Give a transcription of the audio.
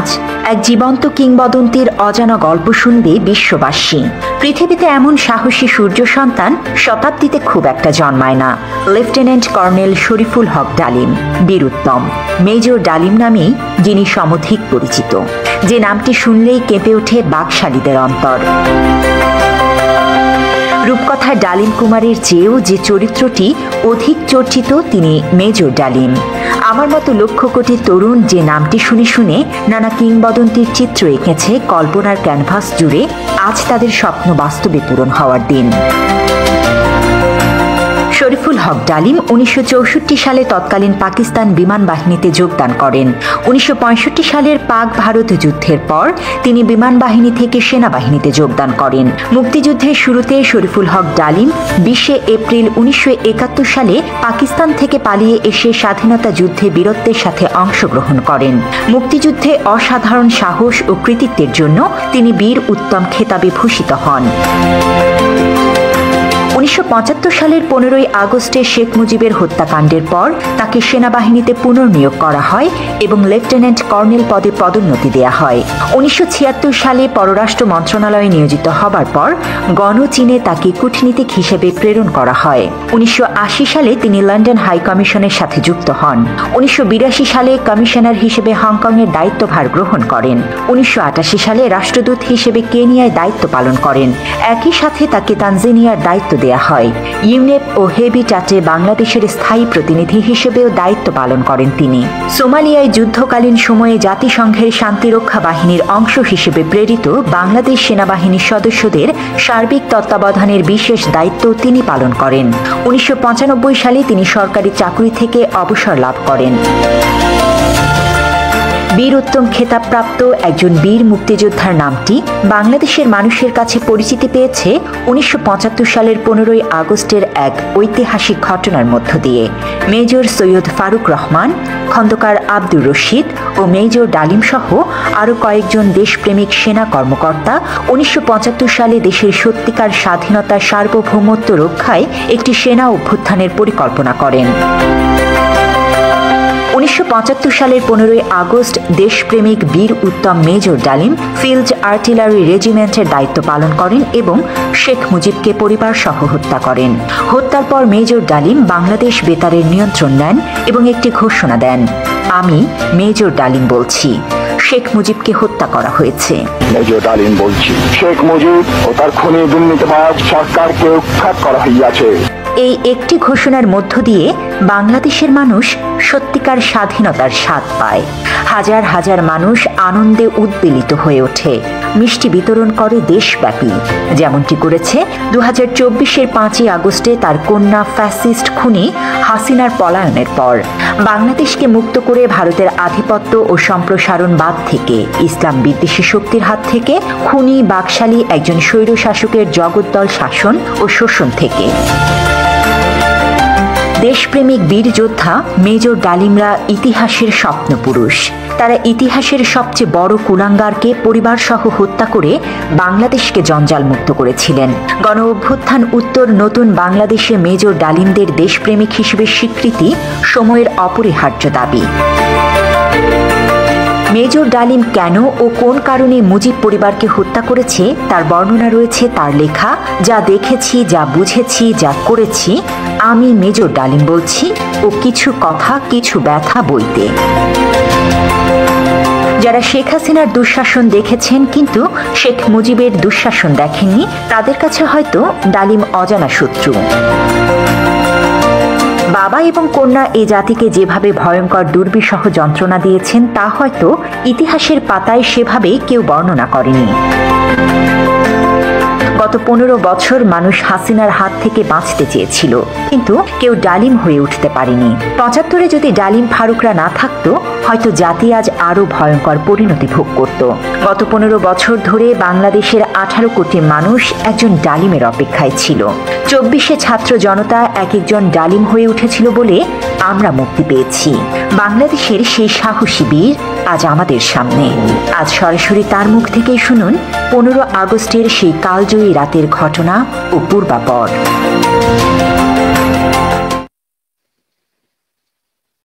আজ এক জীবন্ত কিংবদন্তির অজানা গল্প শুনবে বিশ্ববাসী। পৃথিবীতে এমন সাহসী সূর্য সন্তান শতাব্দীতে খুব একটা জন্মায় না। লেফটেন্যান্ট কর্নেল শরীফুল হক ডালিম, বীরুত্তম মেজর ডালিম নামেই যিনি সমধিক পরিচিত, যে নামটি শুনলেই কেঁপে ওঠে বাকশালীদের অন্তর। রূপকথার ডালিম কুমারের চেয়েও যে চরিত্রটি অধিক চর্চিত তিনি মেজর ডালিম। আমার মতো লক্ষ কোটি তরুণ যে নামটি শুনে শুনে নানা কিংবদন্তির চিত্র এঁকেছে কল্পনার ক্যানভাস জুড়ে, আজ তাদের স্বপ্ন বাস্তবে পূরণ হওয়ার দিন। শরীফুল হক ডালিম 1964 সালে তৎকালীন পাকিস্তান বিমান বাহিনীতে যোগদান করেন। 1965 সালের পাক ভারত যুদ্ধের পর তিনি বিমান বাহিনী থেকে সেনাবাহিনীতে যোগদান করেন। মুক্তিযুদ্ধের শুরুতে শরীফুল হক ডালিম 20 এপ্রিল 1971 সালে পাকিস্তান থেকে পালিয়ে এসে স্বাধীনতা যুদ্ধে বীরত্বের সাথে অংশগ্রহণ করেন। মুক্তিযুদ্ধে অসাধারণ সাহস ও কৃতিত্বের জন্য তিনি বীর উত্তম খেতাবে ভূষিত হন। 1975 সালের 15 আগস্টে শেখ মুজিবের হত্যাকাণ্ডের পর তাকে সেনাবাহিনীতে পুনর্নিয়োগ করা হয় এবং লেফটেন্যান্ট কর্নেল পদে পদোন্নতি দেয়া হয়। 1976 সালে পররাষ্ট্র মন্ত্রণালয়ে নিয়োজিত হবার পর গণচীনে তাকে কূটনীতিক হিসেবে প্রেরণ করা হয়। 1980 সালে তিনি লন্ডন হাই কমিশনের সাথে যুক্ত হন। 1982 সালে কমিশনার হিসেবে হংকংয়ের দায়িত্বভার গ্রহণ করেন। 1988 সালে রাষ্ট্রদূত হিসেবে কেনিয়ায় দায়িত্ব পালন করেন। একই সাথে তাকে তানজানিয়ার দায়িত্ব দেয়া হয়। ইউনেপ ও হেবিটাটে বাংলাদেশের স্থায়ী প্রতিনিধি হিসেবেও দায়িত্ব পালন করেন তিনি। সোমালিয়ায় যুদ্ধকালীন সময়ে জাতিসংঘের শান্তিরক্ষা বাহিনীর অংশ হিসেবে প্রেরিত বাংলাদেশ সেনাবাহিনীর সদস্যদের সার্বিক তত্ত্বাবধানের বিশেষ দায়িত্ব তিনি পালন করেন। 1995 সালে তিনি সরকারি চাকরি থেকে অবসর লাভ করেন। বীর উত্তম খেতাবপ্রাপ্ত একজন বীর মুক্তিযোদ্ধার নামটি বাংলাদেশের মানুষের কাছে পরিচিতি পেয়েছে 1975 সালের 15 আগস্টের এক ঐতিহাসিক ঘটনার মধ্য দিয়ে। মেজর সৈয়দ ফারুক রহমান, খন্দকার আব্দুর রশিদ ও মেজর ডালিম সহ আরও কয়েকজন দেশপ্রেমিক সেনা কর্মকর্তা 1975 সালে দেশের সত্যিকার স্বাধীনতা সার্বভৌমত্ব রক্ষায় একটি সেনা অভ্যুত্থানের পরিকল্পনা করেন। 1975 সালের 15 আগস্ট দেশপ্রেমিক বীর উত্তম মেজর ডালিম ফিল্ড আর্টিলারি রেজিমেন্টের দায়িত্ব পালন করেন এবং শেখ মুজিবকে পরিবার সহ হত্যা করেন। হত্যার পর মেজর ডালিম বাংলাদেশ বেতারের নিয়ন্ত্রণ নেন এবং একটি ঘোষণা দেন, আমি মেজর ডালিম বলছি, শেখ মুজিবকে হত্যা করা হয়েছে। মেজর ডালিম বলছি, শেখ মুজিব ও তার খুনি দুর্নীতিবাজ সরকারকে উৎখাত করা হইয়াছে। এই একটি ঘোষণার মধ্য দিয়ে বাংলাদেশের মানুষ সত্যিকার স্বাধীনতার স্বাদ পায়। হাজার হাজার মানুষ আনন্দে উদ্বেলিত হয়ে ওঠে, মিষ্টি বিতরণ করে দেশব্যাপী, যেমনটি করেছে 2024-এর 5 আগস্টে তার কন্যা ফ্যাসিস্ট খুনি হাসিনার পলায়নের পর। বাংলাদেশকে মুক্ত করে ভারতের আধিপত্য ও সম্প্রসারণবাদ থেকে, ইসলাম বিদ্বেষী শক্তির হাত থেকে, খুনি বাকশালী একজন স্বৈরশাসকের জগদ্দল শাসন ও শোষণ থেকে। দেশপ্রেমিক বীর যোদ্ধা মেজর ডালিমরা ইতিহাসের স্বপ্নপুরুষ। তারা ইতিহাসের সবচেয়ে বড় কুলাঙ্গারকে পরিবার সহ হত্যা করে বাংলাদেশকে জঞ্জাল মুক্ত করেছিলেন। গণ অভ্যুত্থান উত্তর নতুন বাংলাদেশে মেজর ডালিমদের দেশপ্রেমিক হিসেবে স্বীকৃতি সময়ের অপরিহার্য দাবি। মেজর ডালিম কেন ও কোন কারণে মুজিব পরিবারকে হত্যা করেছে তার বর্ণনা রয়েছে তার লেখা যা দেখেছি, যা বুঝেছি, যা করেছি, আমি মেজর ডালিম বলছি ও কিছু কথা কিছু ব্যথা বইতে। যারা শেখ হাসিনার দুঃশাসন দেখেছেন কিন্তু শেখ মুজিবের দুঃশাসন দেখেননি, তাদের কাছে হয়তো ডালিম অজানা শত্রু। বাবা এবং কন্যা এ জাতিকে যেভাবে ভয়ঙ্কর দুর্বিষহ যন্ত্রণা দিয়েছেন তা হয়তো ইতিহাসের পাতায় সেভাবে কেউ বর্ণনা করেনি। গত 15 বছর মানুষ হাসিনার হাত থেকে বাঁচতে চেয়েছিল, কিন্তু কেউ ডালিম হয়ে উঠতে পারেনি। 75-এ যদি ডালিম ফারুকরা না থাকতো, হয়তো জাতি আজ আরো ভয়ঙ্কর পরিণতি ভোগ করত। গত 15 বছর ধরে বাংলাদেশের 18 কোটি মানুষ একজন ডালিমের অপেক্ষায় ছিল। 24-এ ছাত্র জনতা এক একজন ডালিম হয়ে উঠেছিল বলে আমরা মুক্তি পেয়েছি। বাংলাদেশের সেই সাহসী বীর আজ আমাদের সামনে। আজ সরাসরি তার মুখ থেকেই শুনুন 15 আগস্টের সেই কালজয়ী রাতের ঘটনা ও পূর্বাপর।